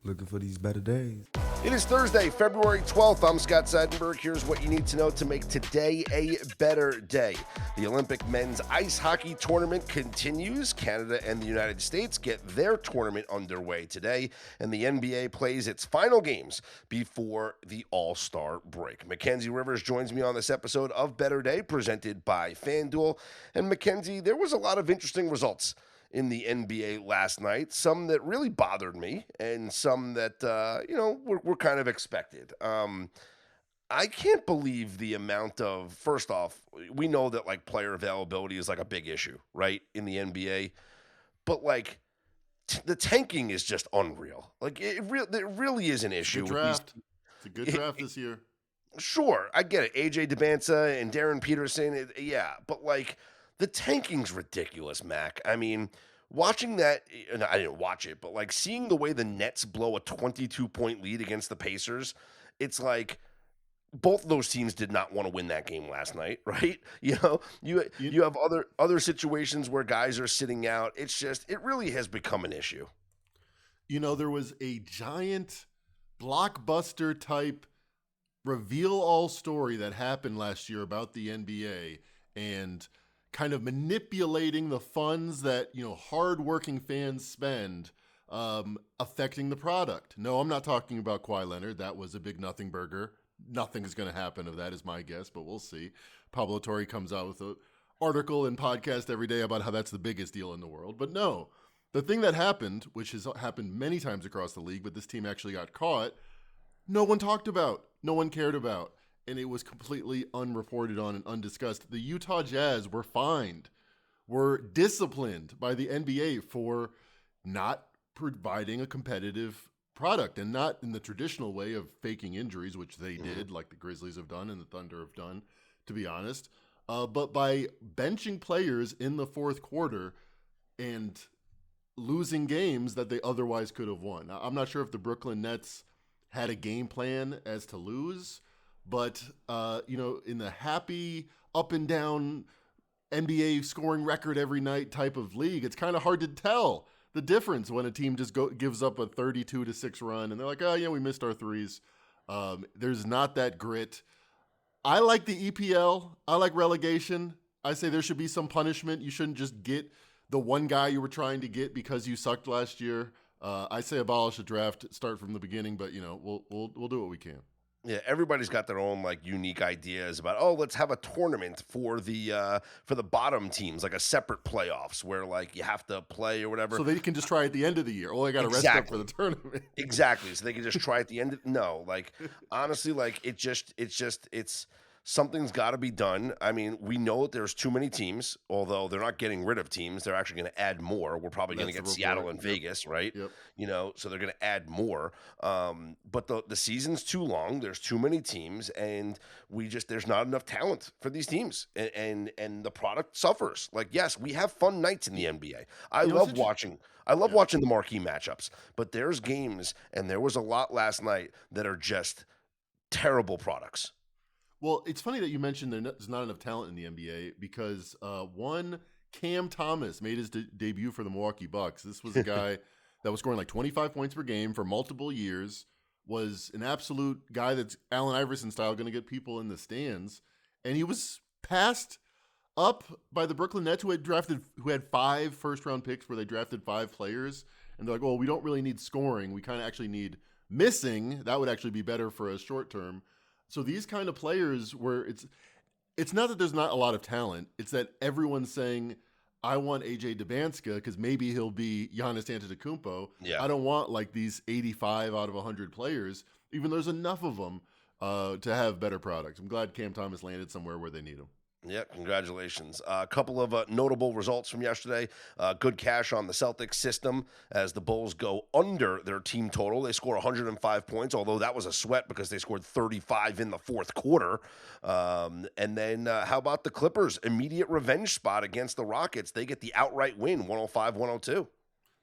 Looking for these better days. It is Thursday, February 12th. I'm Scott Seidenberg. Here's what you need to know to make today a better day. The Olympic men's ice hockey tournament continues. Canada and the United States get their tournament underway today, and the NBA plays its final games before the All-Star break. Mackenzie Rivers joins me on this episode of Better Day, presented by FanDuel. And Mackenzie, there was a lot of interesting results in the NBA last night, some that really bothered me and some that, were kind of expected. I can't believe the amount of, first off, we know that like player availability is like a big issue, right, in the NBA, but like the tanking is just unreal. Like it really is an issue. Good draft. It's a good draft this year. Sure, I get it. AJ DeBanza and Darren Peterson, yeah, but like the tanking's ridiculous, Mac. I mean, watching that, and I didn't watch it, but like seeing the way the Nets blow a 22-point lead against the Pacers, it's like both of those teams did not want to win that game last night, right? You know, you have other situations where guys are sitting out. It's just, it really has become an issue. You know, there was a giant blockbuster type reveal all story that happened last year about the NBA and kind of manipulating the funds that, you know, hardworking fans spend, affecting the product. No, I'm not talking about Kawhi Leonard. That was a big nothing burger. Nothing is going to happen of that is my guess, but we'll see. Pablo Torre comes out with an article and podcast every day about how that's the biggest deal in the world. But no, the thing that happened, which has happened many times across the league, but this team actually got caught, no one talked about, no one cared about. And it was completely unreported on and undiscussed. The Utah Jazz were fined, were disciplined by the NBA for not providing a competitive product, and not in the traditional way of faking injuries, which they did, like the Grizzlies have done and the Thunder have done, to be honest, but by benching players in the fourth quarter and losing games that they otherwise could have won. Now, I'm not sure if the Brooklyn Nets had a game plan as to lose, but, in the happy up and down NBA scoring record every night type of league, it's kind of hard to tell the difference when a team just gives up a 32-6 run and they're like, oh, yeah, we missed our threes. There's not that grit. I like the EPL. I like relegation. I say there should be some punishment. You shouldn't just get the one guy you were trying to get because you sucked last year. I say abolish the draft, start from the beginning, but, we'll do what we can. Yeah, everybody's got their own like unique ideas about, let's have a tournament for the bottom teams, like a separate playoffs where like you have to play or whatever. So they can just try at the end of the year. They got to rest up for the tournament. Exactly. So they can just try at the end. No, like honestly, like it's something's got to be done. I mean, we know that there's too many teams, although they're not getting rid of teams. They're actually going to add more. We're probably going to get Seattle and Vegas, right? Yep. So they're going to add more. But the season's too long. There's too many teams, and there's not enough talent for these teams, and the product suffers. Like, yes, we have fun nights in the NBA. I love watching the marquee matchups, but there's games, and there was a lot last night that are just terrible products. Well, it's funny that you mentioned there's not enough talent in the NBA because one, Cam Thomas made his debut for the Milwaukee Bucks. This was a guy that was scoring like 25 points per game for multiple years, was an absolute guy that's Allen Iverson style, going to get people in the stands. And he was passed up by the Brooklyn Nets, who had 5 first-round picks where they drafted 5 players. And they're like, well, we don't really need scoring. We kind of actually need missing. That would actually be better for a short term. So these kind of players where it's not that there's not a lot of talent. It's that everyone's saying, I want AJ DeBanska because maybe he'll be Giannis Antetokounmpo. Yeah. I don't want like these 85 out of 100 players, even though there's enough of them to have better products. I'm glad Cam Thomas landed somewhere where they need him. Yeah, congratulations. A couple of notable results from yesterday. Good cash on the Celtics system as the Bulls go under their team total. They score 105 points, although that was a sweat because they scored 35 in the fourth quarter. And then how about the Clippers? Immediate revenge spot against the Rockets. They get the outright win, 105-102.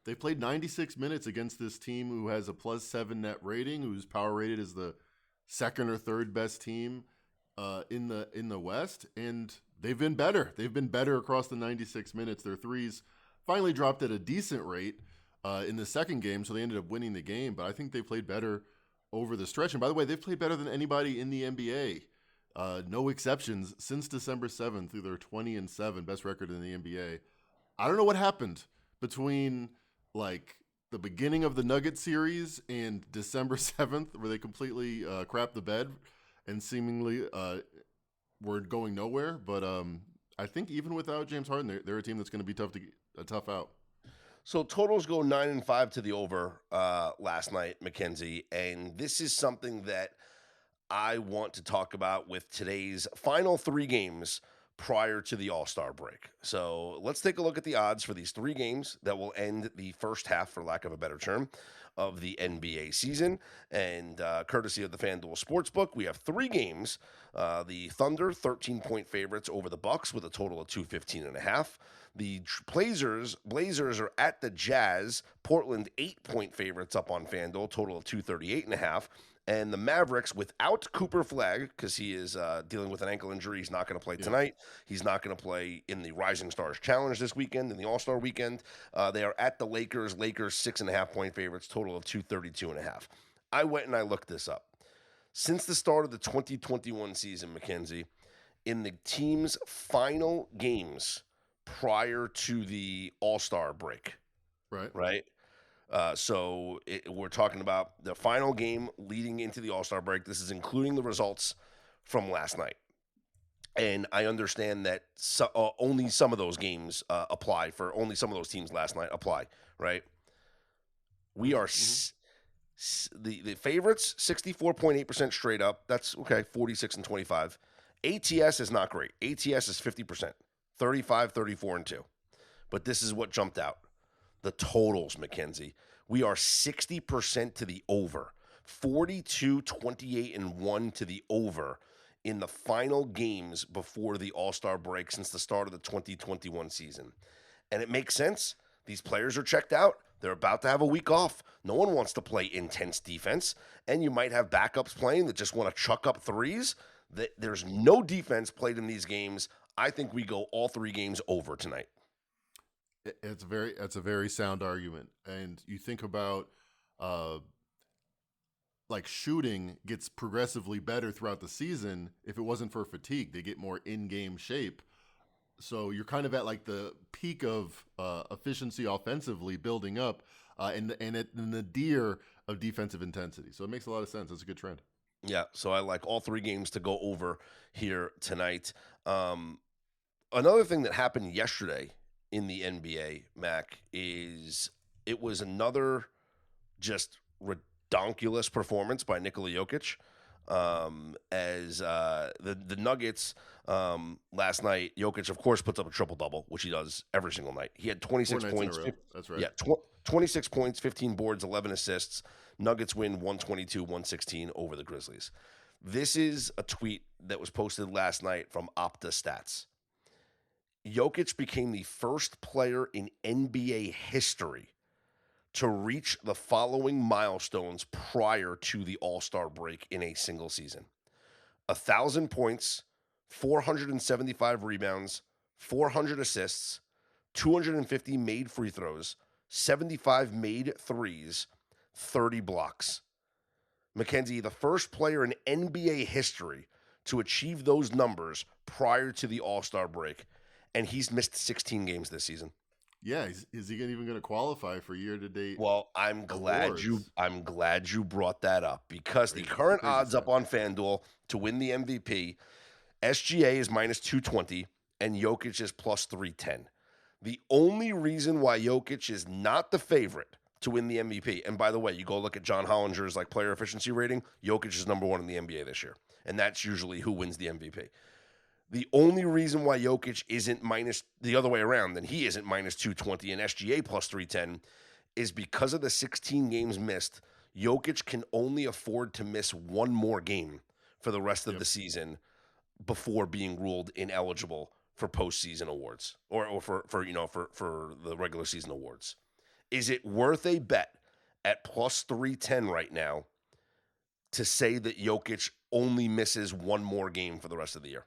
They played 96 minutes against this team who has a +7 net rating, who's power rated as the second or third best team in the West, and they've been better. They've been better across the 96 minutes. Their threes finally dropped at a decent rate. in the second game, so they ended up winning the game. But I think they played better over the stretch. And by the way, they've played better than anybody in the NBA. No exceptions since December 7th through their 20-7 best record in the NBA. I don't know what happened between like the beginning of the Nugget series and December 7th, where they completely crapped the bed and seemingly were going nowhere. But I think even without James Harden, they're a team that's going to be tough out. So totals go 9-5 to the over last night, Mackenzie, and this is something that I want to talk about with today's final three games prior to the All-Star break. So let's take a look at the odds for these three games that will end the first half, for lack of a better term, of the NBA season. And courtesy of the FanDuel Sportsbook, we have three games. The Thunder, 13-point favorites over the Bucks with a total of 215.5. The Blazers are at the Jazz. Portland, 8-point favorites up on FanDuel, total of 238.5. And the Mavericks, without Cooper Flagg, because he is dealing with an ankle injury, he's not going to play tonight. He's not going to play in the Rising Stars Challenge this weekend, in the All-Star weekend. They are at the Lakers. Lakers, 6.5-point favorites, total of 232.5. I went and I looked this up. Since the start of the 2021 season, Mackenzie, in the team's final games prior to the All-Star break, right? So we're talking about the final game leading into the All-Star break. This is including the results from last night. And I understand that only some of those games apply for only some of those teams last night apply, right? We are the favorites, 64.8% straight up. That's okay, 46-25. ATS is not great. ATS is 50%, 35, 34, and 2. But this is what jumped out. The totals, Mackenzie. We are 60% to the over, 42, 28, and 1 to the over in the final games before the All-Star break since the start of the 2021 season. And it makes sense. These players are checked out. They're about to have a week off. No one wants to play intense defense. And you might have backups playing that just want to chuck up threes. There's no defense played in these games. I think we go all three games over tonight. That's a very sound argument. And you think about like shooting gets progressively better throughout the season. If it wasn't for fatigue, they get more in-game shape. So you're kind of at like the peak of efficiency offensively building up and the nadir of defensive intensity. So it makes a lot of sense. That's a good trend. Yeah, so I like all three games to go over here tonight. Another thing that happened yesterday in the NBA, Mac, is it was another just redonkulous performance by Nikola Jokic. As the Nuggets last night, Jokic, of course, puts up a triple-double, which he does every single night. He had 26 points. That's right. Yeah, 26 points, 15 boards, 11 assists. Nuggets win 122-116 over the Grizzlies. This is a tweet that was posted last night from Opta Stats. Jokic became the first player in NBA history to reach the following milestones prior to the All-Star break in a single season: 1,000 points, 475 rebounds, 400 assists, 250 made free throws, 75 made threes, 30 blocks. Mackenzie, the first player in NBA history to achieve those numbers prior to the All-Star break, and he's missed 16 games this season. Yeah, is he even going to qualify for year-to-date? Well, I'm glad you brought that up because the current odds up on FanDuel to win the MVP, SGA is minus 220 and Jokic is plus 310. The only reason why Jokic is not the favorite to win the MVP, and by the way, you go look at John Hollinger's like player efficiency rating, Jokic is number one in the NBA this year, and that's usually who wins the MVP. The only reason why Jokic isn't minus the other way around, then he isn't minus 220 and SGA plus 310, is because of the 16 games missed. Jokic can only afford to miss one more game for the rest of the season before being ruled ineligible for postseason awards or for the regular season awards. Is it worth a bet at plus 310 right now to say that Jokic only misses one more game for the rest of the year?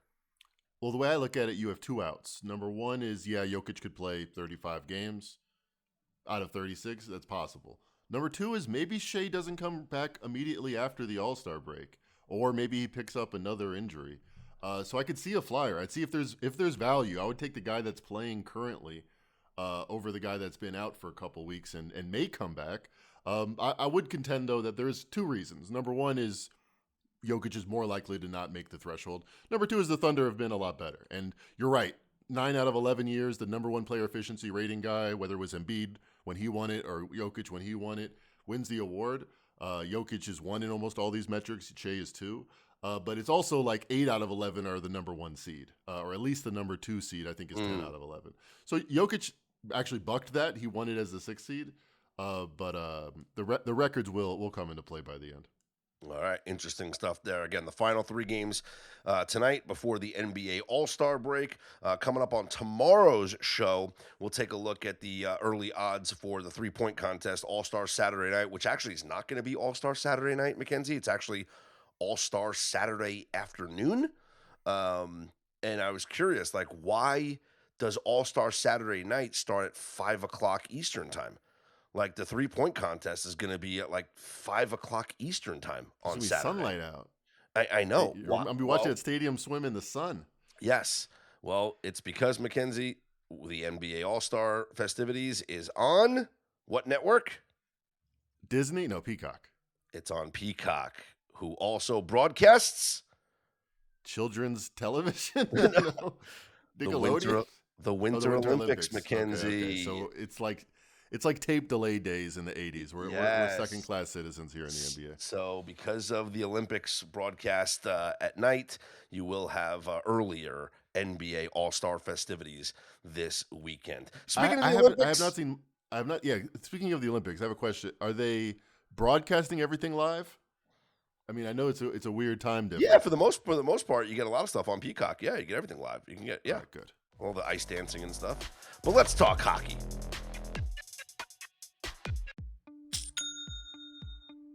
Well, the way I look at it, you have two outs. Number one is, Jokic could play 35 games. out of 36. That's possible. Number 2 is maybe Shea doesn't come back immediately after the All-Star break, or maybe he picks up another injury. So I could see a flyer. I'd see if there's value. I would take the guy that's playing currently over the guy that's been out for a couple weeks and may come back. I would contend, though, that there's 2 reasons. Number 1 is Jokic is more likely to not make the threshold. Number 2 is the Thunder have been a lot better. And you're right. 9 out of 11 years, the number 1 player efficiency rating guy, whether it was Embiid when he won it or Jokic when he won it, wins the award. Jokic is 1 in almost all these metrics. Shea is 2. But it's also like 8 out of 11 are the number 1 seed, or at least the number 2 seed, I think, is 10 out of 11. So Jokic actually bucked that. He won it as the 6th seed. But the records will come into play by the end. All right, interesting stuff there. Again, the final 3 games tonight before the NBA All-Star break. Coming up on tomorrow's show, we'll take a look at the early odds for the three-point contest All-Star Saturday night, which actually is not going to be All-Star Saturday night, Mackenzie. It's actually All-Star Saturday afternoon. And I was curious, like, why does All-Star Saturday night start at 5 o'clock Eastern time? Like, the three-point contest is going to be at, like, 5 o'clock Eastern time on Saturday. Sunlight out. I know. I'll be watching that stadium swim in the sun. Yes. Well, it's because, Mackenzie, the NBA All-Star festivities is on what network? Disney? No, Peacock. It's on Peacock, who also broadcasts children's television. No. Nickelodeon. The Winter Olympics, Mackenzie. Okay. So it's like tape delay days in the 80s. We're second-class citizens here in the NBA. So because of the Olympics broadcast at night, you will have earlier NBA All-Star festivities this weekend. Speaking of the Olympics, I have not. Yeah. Speaking of the Olympics, I have a question. Are they broadcasting everything live? I mean, I know it's a weird time difference. Yeah, for the most part, you get a lot of stuff on Peacock. Yeah, you get everything live. You can get Right, good. All the ice dancing and stuff. But let's talk hockey.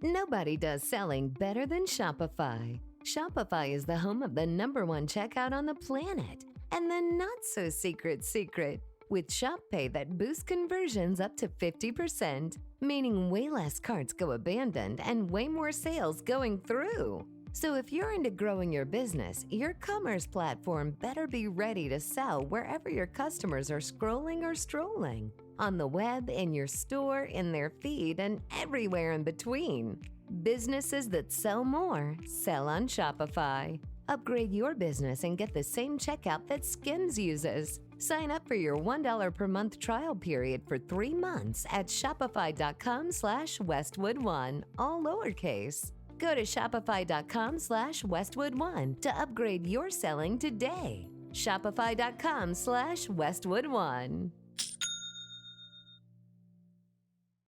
Nobody does selling better than Shopify. Shopify is the home of the #1 checkout on the planet. And the not-so-secret secret, with Shop Pay that boosts conversions up to 50%, meaning way less carts go abandoned and way more sales going through. So if you're into growing your business, your commerce platform better be ready to sell wherever your customers are scrolling or strolling. On the web, in your store, in their feed, and everywhere in between. Businesses that sell more, sell on Shopify. Upgrade your business and get the same checkout that Skims uses. Sign up for your $1 per month trial period for 3 months at shopify.com/Westwood1, all lowercase. Go to shopify.com/Westwood1 to upgrade your selling today. Shopify.com/Westwood1.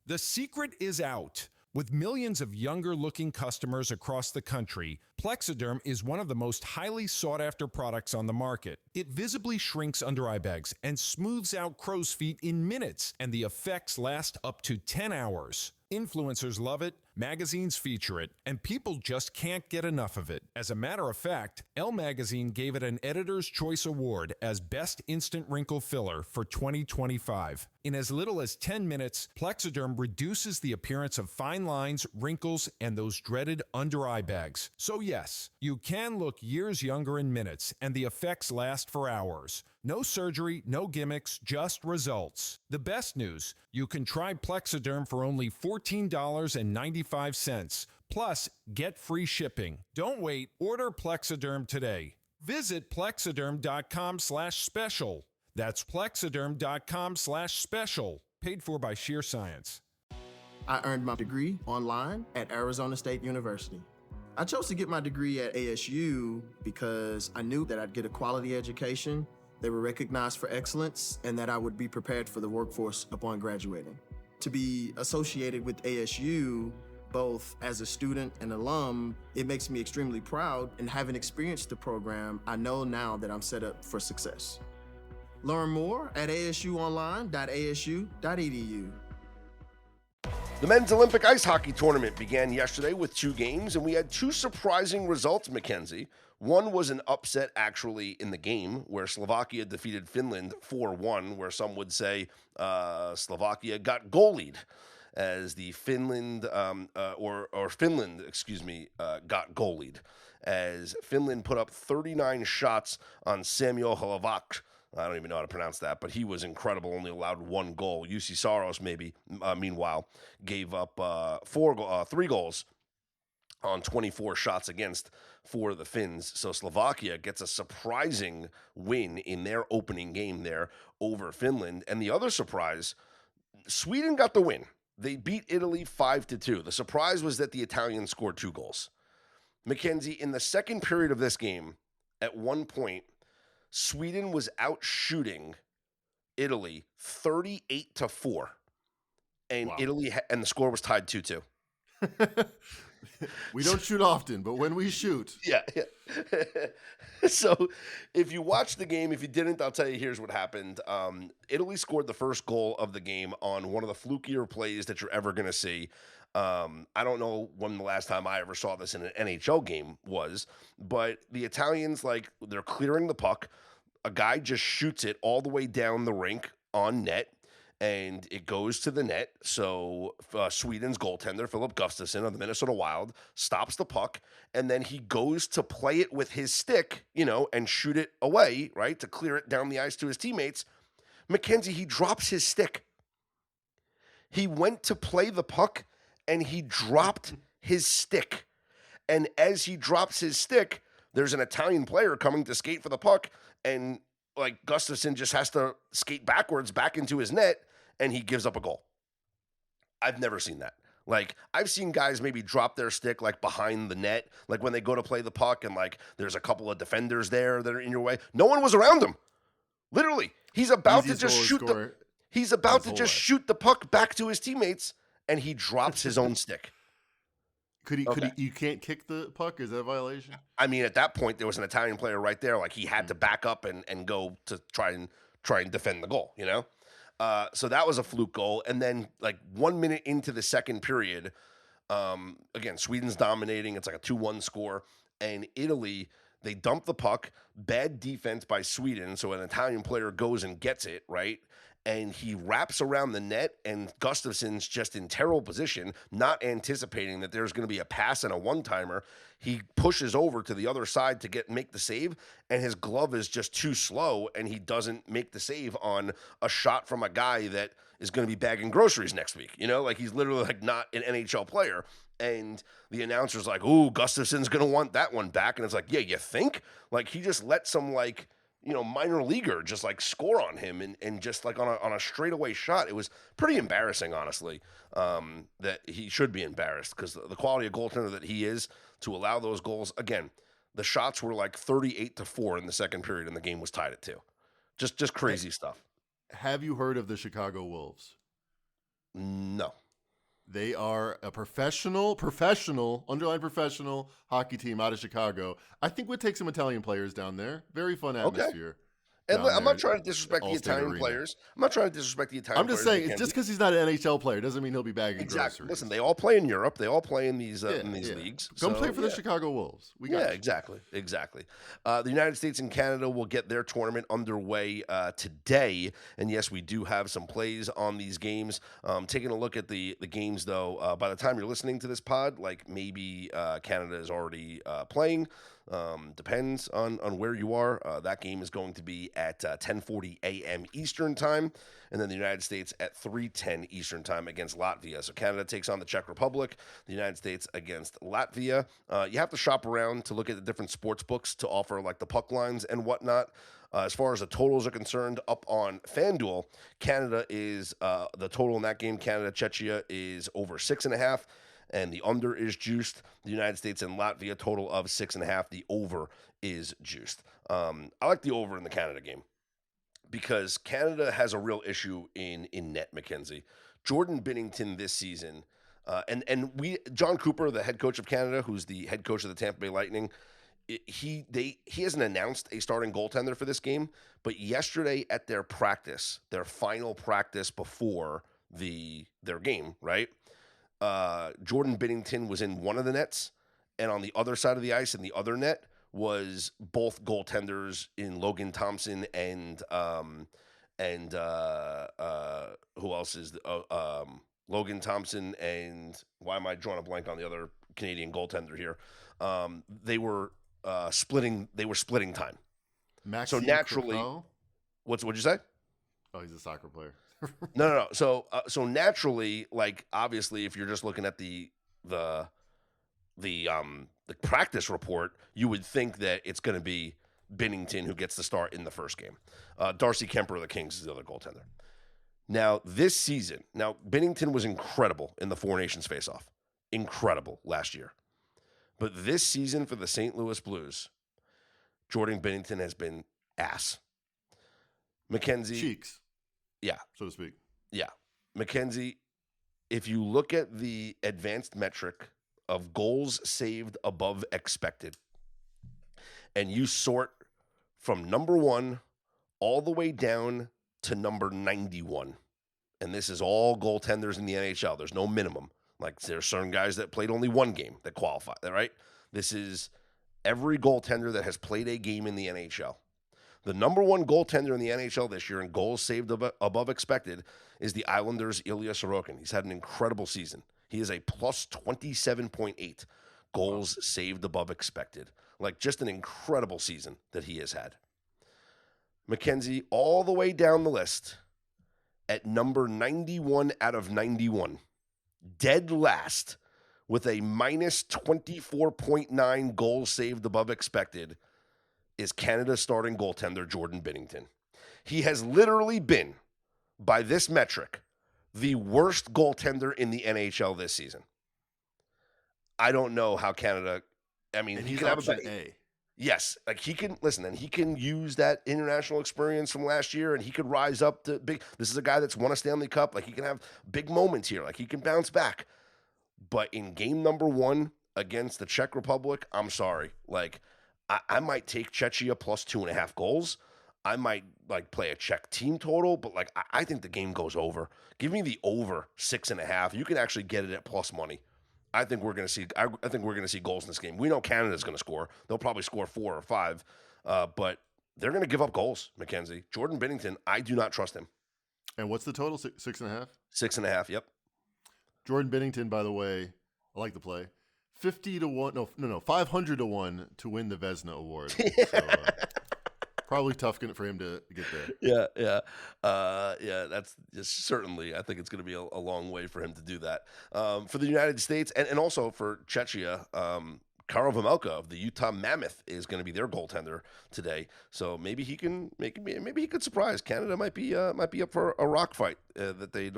The secret is out. With millions of younger-looking customers across the country, Plexiderm is one of the most highly sought-after products on the market. It visibly shrinks under eye bags and smooths out crow's feet in minutes, and the effects last up to 10 hours. Influencers love it, magazines feature it, and people just can't get enough of it. As a matter of fact, Elle Magazine gave it an Editor's Choice Award as Best Instant Wrinkle Filler for 2025. In as little as 10 minutes, Plexiderm reduces the appearance of fine lines, wrinkles, and those dreaded under-eye bags. So yes, you can look years younger in minutes, and the effects last for hours. No surgery, no gimmicks, just results. The best news, you can try Plexiderm for only $14.95. Plus, get free shipping. Don't wait. Order Plexiderm today. Visit plexiderm.com/special. That's plexiderm.com/special. Paid for by Sheer Science. I earned my degree online at Arizona State University. I chose to get my degree at ASU because I knew that I'd get a quality education, they were recognized for excellence, and that I would be prepared for the workforce upon graduating. To be associated with ASU, both as a student and alum, it makes me extremely proud, and having experienced the program, I know now that I'm set up for success. Learn more at asuonline.asu.edu. The men's Olympic ice hockey tournament began yesterday with 2 games, and we had 2 surprising results, Mackenzie. One was an upset, actually, in the game, where Slovakia defeated Finland 4-1, where some would say Slovakia got goalied, as the Finland, Finland, got goalied, as Finland put up 39 shots on Samuel Halavak. I don't even know how to pronounce that, but he was incredible, only allowed 1 goal. UC Saros, meanwhile, gave up 3 goals on 24 shots against for the Finns. So Slovakia gets a surprising win in their opening game there over Finland. And the other surprise, Sweden got the win. They beat Italy 5-2. The surprise was that the Italians scored 2 goals. Mackenzie, in the second period of this game, at one point, Sweden was out shooting Italy 38-4, and Italy and the score was tied 2-2. We don't shoot often, but when we shoot, yeah. So, if you watched the game, if you didn't, I'll tell you. Here's what happened. Italy scored the first goal of the game on one of the flukier plays that you're ever going to see. I don't know when the last time I ever saw this in an NHL game was, but the Italians, they're clearing the puck. A guy just shoots it all the way down the rink on net, and it goes to the net. So Sweden's goaltender, Philip Gustafsson of the Minnesota Wild, stops the puck, and then he goes to play it with his stick, and shoot it away, right, to clear it down the ice to his teammates. Mackenzie, he drops his stick. He went to play the puck, and he dropped his stick. And as he drops his stick, there's an Italian player coming to skate for the puck, and Gustafsson just has to skate backwards back into his net, and he gives up a goal. I've never seen that. I've seen guys maybe drop their stick behind the net, when they go to play the puck and there's a couple of defenders there that are in your way. No one was around him. Literally, he's about to just shoot shoot the puck back to his teammates, and he drops his own stick. Could he? You can't kick the puck? Is that a violation? I mean, at that point, there was an Italian player right there. He had to back up and go to try and defend the goal. So that was a fluke goal. And then 1 minute into the second period, again, Sweden's dominating. It's a 2-1 score, and Italy, they dump the puck. Bad defense by Sweden. So an Italian player goes and gets it, right? And he wraps around the net, and Gustafsson's just in terrible position, not anticipating that there's going to be a pass and a one-timer. He pushes over to the other side to make the save, and his glove is just too slow, and he doesn't make the save on a shot from a guy that is going to be bagging groceries next week. He's literally not an NHL player. And the announcer's like, "Ooh, Gustafsson's going to want that one back." And it's yeah, you think? He just let some minor leaguer just score on him and just on a straightaway shot. It was pretty embarrassing, honestly, that he should be embarrassed, because the quality of goaltender that he is, to allow those goals. Again, the shots were 38-4 in the second period, and the game was tied at 2. Just crazy stuff. Have you heard of the Chicago Wolves? No. They are a professional hockey team out of Chicago. I think we'd take some Italian players down there. Very fun atmosphere. Okay. And I'm not trying to disrespect the Italian players. I'm just saying, just because he's not an NHL player doesn't mean he'll be bagging groceries. Listen, they all play in Europe. They all play in these leagues. Come play for the Chicago Wolves. Exactly. The United States and Canada will get their tournament underway today. And yes, we do have some plays on these games. Taking a look at the games, though, by the time you're listening to this pod, maybe Canada is already playing. Depends on where you are. That game is going to be at 10:40 a.m. Eastern time, and then the United States at 3:10 Eastern time against Latvia. So Canada takes on the Czech Republic, the United States against Latvia. You have to shop around to look at the different sports books to offer the puck lines and whatnot. As far as the totals are concerned, up on FanDuel, Canada is the total in that game. Canada-Czechia is over 6.5. And the under is juiced. The United States and Latvia, total of 6.5. The over is juiced. I like the over in the Canada game because Canada has a real issue in net, Mackenzie. Jordan Binnington this season, John Cooper, the head coach of Canada, who's the head coach of the Tampa Bay Lightning, he hasn't announced a starting goaltender for this game, but yesterday at their final practice before their game, right? Jordan Binnington was in one of the nets, and on the other side of the ice in the other net was both goaltenders in Logan Thompson and who else is Logan Thompson and why am I drawing a blank on the other Canadian goaltender here? They were splitting time. Maxime So naturally, Crepeau? what'd you say? Oh, he's a soccer player. No. So naturally, like obviously, if you're just looking at the practice report, you would think that it's going to be Binnington who gets the start in the first game. Darcy Kemper of the Kings is the other goaltender. Now this season, Binnington was incredible in the Four Nations faceoff, incredible last year, but this season for the St. Louis Blues, Jordan Binnington has been ass. Mackenzie, Cheeks, yeah, so to speak. yeah, Mackenzie. If you look at the advanced metric of goals saved above expected, and you sort from number 1 all the way down to number 91, and this is all goaltenders in the NHL. There's no minimum. Like there's certain guys that played only one game that qualify, right? This is every goaltender that has played a game in the NHL. The number 1 goaltender in the NHL this year in goals saved above expected is the Islanders' Ilya Sorokin. He's had an incredible season. He is a plus 27.8 goals saved above expected. Like just an incredible season that he has had. Mackenzie, all the way down the list at number 91 out of 91, dead last with a minus 24.9 goals saved above expected, is Canada's starting goaltender, Jordan Binnington. He has literally been, by this metric, the worst goaltender in the NHL this season. I don't know how Canada, I mean, And he he's could have option a A. Yes, like he can listen, and he can use that international experience from last year, and he could rise up to big. This is a guy that's won a Stanley Cup. Like he can have big moments here. Like he can bounce back. But in game number 1 against the Czech Republic, I'm sorry. Like I might take Czechia plus 2.5 goals. I might like play a Czech team total, but like I think the game goes over. Give me the over 6.5. You can actually get it at plus money. I think we're going to see. I think we're going to see goals in this game. We know Canada's going to score. They'll probably score 4 or 5, but they're going to give up goals. Mackenzie, Jordan Binnington, I do not trust him. And what's the total? 6.5? 6.5. Yep. Jordan Binnington, by the way, I like the play. 50 to 1. No, 500 to 1 to win the Vezina Award. So, probably tough for him to get there. Yeah. That's just certainly. I think it's going to be a long way for him to do that. For the United States and also for Czechia, Karel Vejmelka of the Utah Mammoth is going to be their goaltender today. So maybe he can maybe he could surprise. Canada might be up for a rock fight that they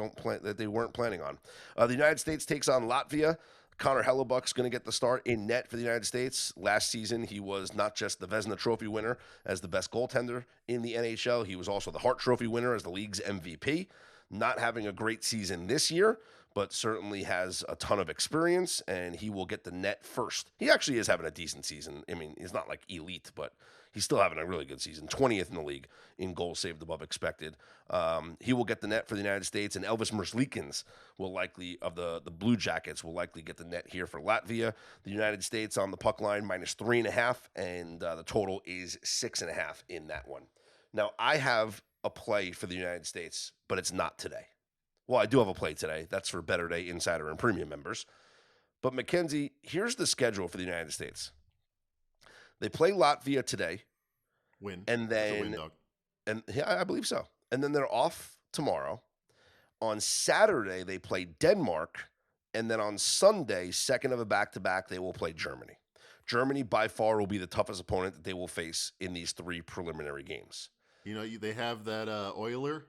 weren't planning on. The United States takes on Latvia. Connor Hellebuck's going to get the start in net for the United States. Last season, he was not just the Vezina Trophy winner as the best goaltender in the NHL, he was also the Hart Trophy winner as the league's MVP. Not having a great season this year, but certainly has a ton of experience, and he will get the net first. He actually is having a decent season. I mean, he's not like elite, but he's still having a really good season. 20th in the league in goals saved above expected. He will get the net for the United States, and Elvis Merzlikins will likely, of the Blue Jackets, will likely get the net here for Latvia. The United States on the puck line minus 3.5, and the total is 6.5 in that one. Now, I have a play for the United States, but it's not today. Well, I do have a play today. That's for Better Day Insider and Premium members. But Mackenzie, here's the schedule for the United States. They play Latvia today. Win. And That's a then, win, dog. and yeah, I believe so. And then they're off tomorrow. On Saturday, they play Denmark. And then on Sunday, second of a back-to-back, they will play Germany. Germany, by far, will be the toughest opponent that they will face in these 3 preliminary games. You know, they have that Euler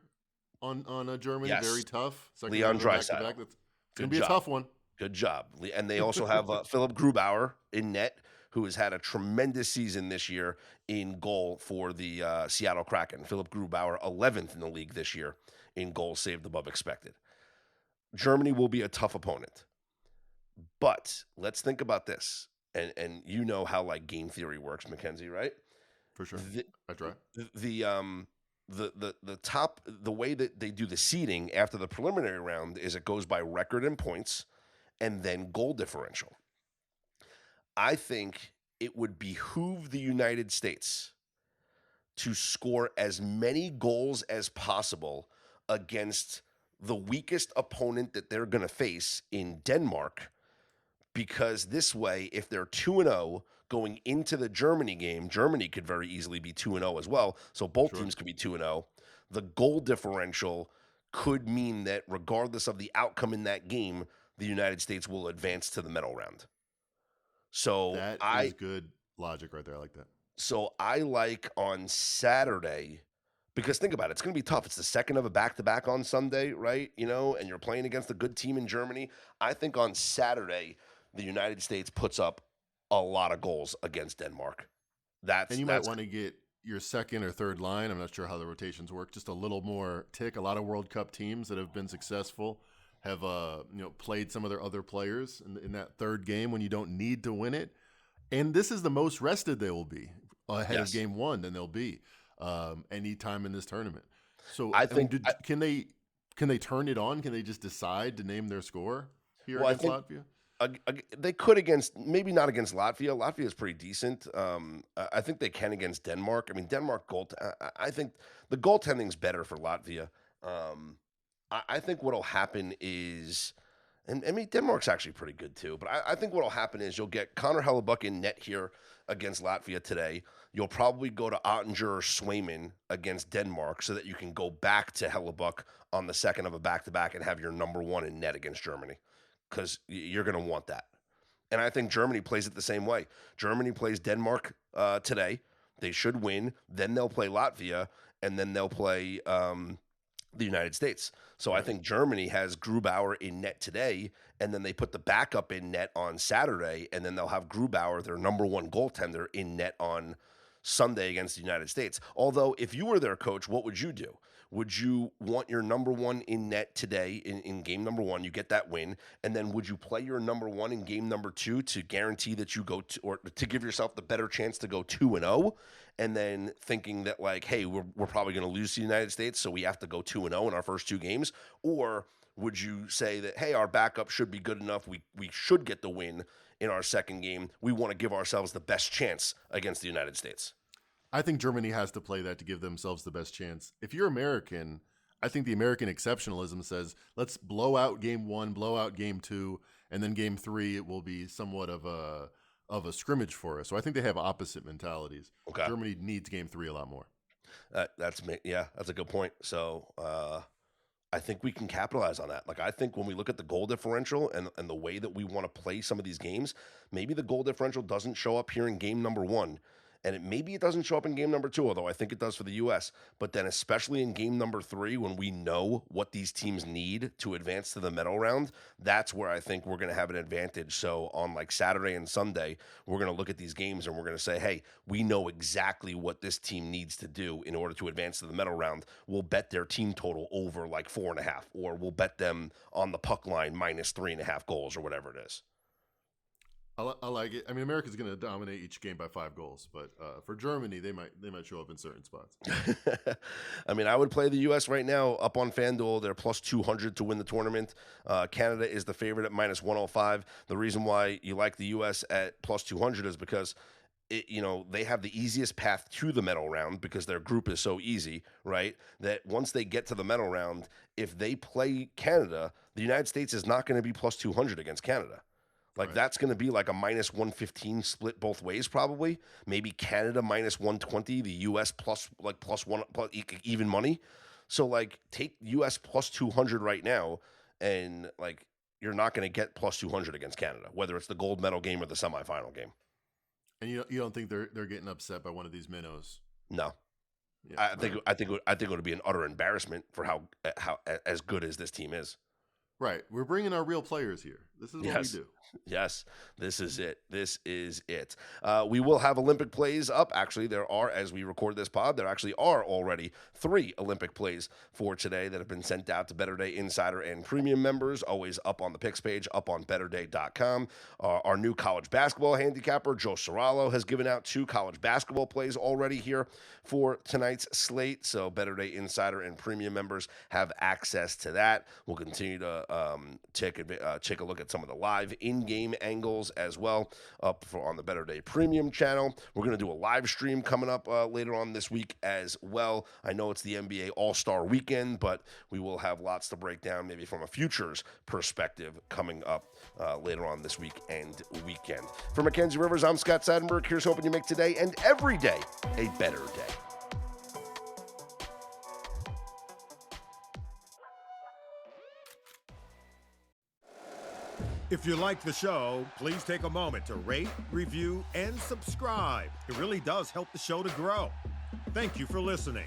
on Germany, Yes. very tough. Second Leon round back-to-back. Draisaitl. It's going to be a tough one. Good job. And they also have Philip Grubauer in net, who has had a tremendous season this year in goal for the Seattle Kraken. Philip Grubauer, 11th in the league this year in goals saved above expected. Germany will be a tough opponent. But let's think about this. And you know how like game theory works, Mackenzie, right? For sure. I try. The way that they do the seeding after the preliminary round is it goes by record and points, and then goal differential. I think it would behoove the United States to score as many goals as possible against the weakest opponent that they're going to face in Denmark, because this way, if they're 2-0 going into the Germany game, Germany could very easily be 2-0 as well. So both teams could be 2-0. The goal differential could mean that regardless of the outcome in that game, the United States will advance to the medal round. So That is good logic right there. I like that. So I like on Saturday, because think about it, it's going to be tough. It's the second of a back-to-back on Sunday, right? And you're playing against a good team in Germany. I think on Saturday, the United States puts up a lot of goals against Denmark. And you might want to get your second or third line. I'm not sure how the rotations work. Just a little more tick. A lot of World Cup teams that have been successful have played some of their other players in that third game when you don't need to win it. And this is the most rested they will be ahead of game one than they'll be any time in this tournament. So I think can they turn it on? Can they just decide to name their score here against Latvia? They could maybe not against Latvia. Latvia is pretty decent. I think they can against Denmark. I mean, Denmark I think the goaltending's better for Latvia. I think what'll happen is, and I mean, Denmark's actually pretty good too, but I think what'll happen is you'll get Connor Hellebuck in net here against Latvia today. You'll probably go to Ottinger or Swayman against Denmark so that you can go back to Hellebuck on the second of a back-to-back and have your number one in net against Germany, because you're going to want that. And I think Germany plays it the same way. Germany plays Denmark today. They should win. Then they'll play Latvia, and then they'll play the United States. So I think Germany has Grubauer in net today, and then they put the backup in net on Saturday, and then they'll have Grubauer, their number one goaltender, in net on Sunday against the United States. Although, if you were their coach, what would you do? Would you want your number one in net today in game number one? You get that win. And then would you play your number one in game number two to guarantee that you go to, or to give yourself the better chance to go 2-0? And then thinking that, like, hey, we're probably going to lose to the United States, so we have to go 2-0 in our first two games? Or would you say that, hey, our backup should be good enough, we should get the win in our second game, we want to give ourselves the best chance against the United States? I think Germany has to play that to give themselves the best chance. If you're American, I think the American exceptionalism says, let's blow out game one, blow out game two, and then game three, it will be somewhat of a scrimmage for us. So I think they have opposite mentalities. Okay. Germany needs game three a lot more. That's a good point. So I think we can capitalize on that. Like, I think when we look at the goal differential and the way that we want to play some of these games, maybe the goal differential doesn't show up here in game number one. And maybe it doesn't show up in game number two, although I think it does for the U.S. But then especially in game number three, when we know what these teams need to advance to the medal round, that's where I think we're going to have an advantage. So on like Saturday and Sunday, we're going to look at these games and we're going to say, hey, we know exactly what this team needs to do in order to advance to the medal round. We'll bet their team total over like 4.5, or we'll bet them on the puck line minus 3.5 goals or whatever it is. I like it. I mean, America's going to dominate each game by 5 goals, but for Germany, they might show up in certain spots. I mean, I would play the U.S. right now up on FanDuel. They're plus 200 to win the tournament. Canada is the favorite at minus 105. The reason why you like the U.S. at plus 200 is because they have the easiest path to the medal round because their group is so easy, right? That once they get to the medal round, if they play Canada, the United States is not going to be plus 200 against Canada. Like, that's going to be like a minus 115 split both ways, probably. Maybe Canada minus 120, the U.S. plus one, plus even money. So, like, take U.S. plus 200 right now, and, like, you're not going to get plus 200 against Canada, whether it's the gold medal game or the semifinal game. And you don't think they're getting upset by one of these minnows? No. Yeah, I think it would be an utter embarrassment for how as good as this team is. Right. We're bringing our real players here. This is what we do. Yes, this is it. This is it. We will have Olympic plays up. Actually, there are, as we record this pod, there actually are already 3 Olympic plays for today that have been sent out to Better Day Insider and Premium members, always up on the picks page, up on betterday.com. Our new college basketball handicapper, Joe Sorallo, has given out 2 college basketball plays already here for tonight's slate. So Better Day Insider and Premium members have access to that. We'll continue to take a look at some of the live in-game angles as well on the Better Day Premium channel. We're going to do a live stream coming up later on this week as well. I know it's the NBA All-Star Weekend, but we will have lots to break down maybe from a futures perspective coming up later on this week and weekend. For Mackenzie Rivers, I'm Scott Seidenberg. Here's hoping you make today and every day a better day. If you like the show, please take a moment to rate, review, and subscribe. It really does help the show to grow. Thank you for listening.